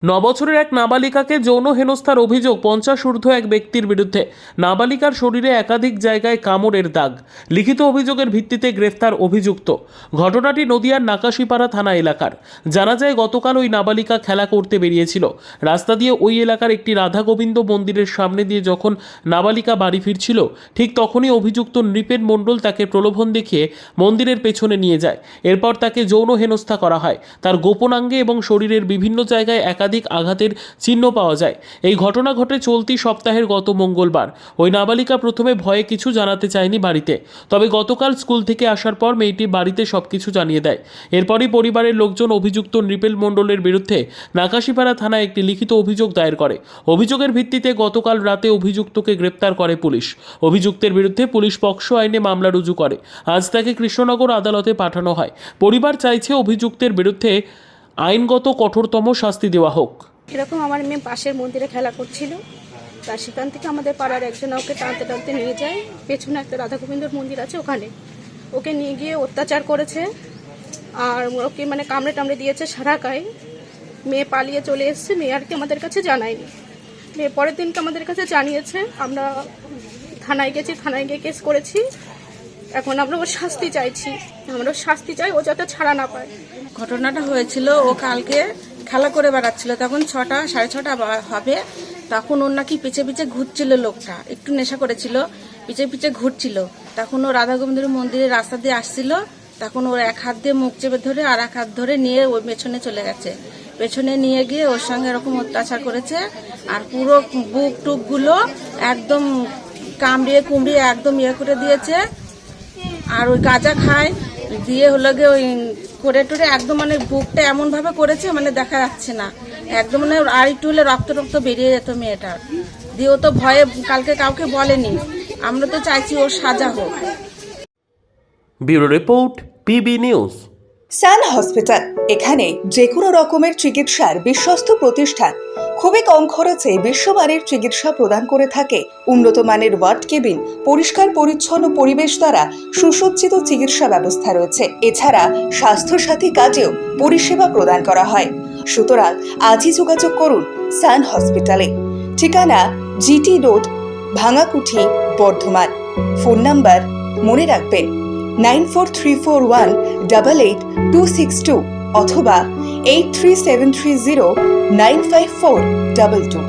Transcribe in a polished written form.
বছরের এক নাবালিকাকে যৌন হেনস্থার অভিযোগ 50 ঊর্ধ্ব এক ব্যক্তির বিরুদ্ধে। নাবালিকার শরীরে একাধিক জায়গায় কামড়ের দাগ। লিখিত অভিযোগের ভিত্তিতে গ্রেফতার অভিযুক্ত। ঘটনাটি নদিয়ার নাকাশিপাড়া থানা এলাকার। জানা যায় গতকাল ওই নাবালিকা খেলা করতে বেরিয়েছিল। রাস্তা দিয়ে ওই এলাকার একটি রাধা গোবিন্দ মন্দিরের সামনে দিয়ে যখন নাবালিকা বাড়ি ফিরছিল, ঠিক তখনই অভিযুক্ত নৃপেন মণ্ডল তাকে প্রলোভন দেখিয়ে মন্দিরের পেছনে নিয়ে যায়। এরপর তাকে যৌন হেনস্থা করা হয়। তার গোপনাঙ্গে এবং শরীরের বিভিন্ন জায়গায় একাধিক আঘাতের চিহ্ন পাওয়া যায়। এই ঘটনা ঘটে চলতি সপ্তাহের গত মঙ্গলবার। ওই নাবালিকা প্রথমে ভয়ে কিছু জানাতে চায়নি বাড়িতে, তবে গতকাল স্কুল থেকে আসার পর মেয়েটি বাড়িতে সবকিছু জানিয়ে দেয়। এরপরই পরিবারের লোকজন অভিযুক্ত নৃপেন মণ্ডলের বিরুদ্ধে নাকাশিপাড়া থানায় একটি লিখিত অভিযোগ দায়ের করে। অভিযোগের ভিত্তিতে গতকাল রাতে অভিযুক্তকে গ্রেপ্তার করে পুলিশ। অভিযুক্তের বিরুদ্ধে পুলিশ পক্সো আইনে মামলা রুজু করে। আজ তাকে কৃষ্ণনগর আদালতে পাঠানো হয়। পরিবার চাইছে অভিযুক্তের বিরুদ্ধে আইনগত কঠোরতম শাস্তি দেওয়া হোক। এরকম আমার মেয়ে পাশের মন্দিরে খেলা করছিল, তা সেখান থেকে আমাদের পাড়ার একজন ওকে টানতে টানতে নিয়ে যায়। পেছনে একটা রাধা গোবিন্দর মন্দির আছে, ওখানে ওকে নিয়ে গিয়ে অত্যাচার করেছে আর ওকে কামড়ে টামড়ে দিয়েছে সারা গায়ে। মেয়ে পালিয়ে চলে এসেছে, মেয়ে আর কি আমাদের কাছে জানায়নি। মেয়ে পরের দিনকে আমাদের কাছে জানিয়েছে। আমরা থানায় গেছি, থানায় গিয়ে কেস করেছি। এখন আমরা ওর শাস্তি চাইছি, আমরা শাস্তি চাই, ও যাতে ছাড়া না পায়। ঘটনাটা হয়েছিল, ও কালকে খেলা করে বেড়াচ্ছিল, তখন 6টা সাড়ে 6টা হবে। তখন ওর নাকি পিছে পিছে ঘুরছিল, লোকটা একটু নেশা করেছিল, পিছে পিছে ঘুরছিল। তখন ও রাধা গোবিন্দ মন্দিরের রাস্তা দিয়ে আসছিল, তখন ওর এক হাত দিয়ে মুখ চেপে ধরে আর এক হাত ধরে নিয়ে ওর পেছনে চলে গেছে। পেছনে নিয়ে গিয়ে ওর সঙ্গে এরকম অত্যাচার করেছে আর পুরো বুক টুকগুলো একদম কামড়িয়ে কুমড়িয়ে একদম করে দিয়েছে। আর ওই গাঁজা খায় দিয়ে হলো গিয়ে ওই করে টরে একদম বুকটা এমন ভাবে করেছে দেখা যাচ্ছে না, একদম আর একটু হলে রক্ত রক্ত বেরিয়ে যেত মেয়েটার। দিয়ে ও তো ভয়ে কালকে কাউকে বলেনি। আমরা তো চাইছি ওর সাজা হোক। Bureau report, PB news. Sun hospital, এখানে যে কোনো রকমের চিকিৎসার বিশ্বস্ত প্রতিষ্ঠান। খুবই কম খরচে বিশ্বমানের চিকিৎসা প্রদান করে থাকে। উন্নত মানের ওয়ার্ড কেবিন, পরিষ্কার পরিচ্ছন্ন পরিবেশ দ্বারা সুসজ্জিত চিকিৎসা ব্যবস্থা রয়েছে। এছাড়া স্বাস্থ্যসাথী কাজেও পরিষেবা প্রদান করা হয়। সুতরাং আজই যোগাযোগ করুন সান হসপিটালে। ঠিকানা GT road, Bhangakuthi, Bardhaman. Phone number মনে রাখবেন 9434188262 অথবা 83730954222।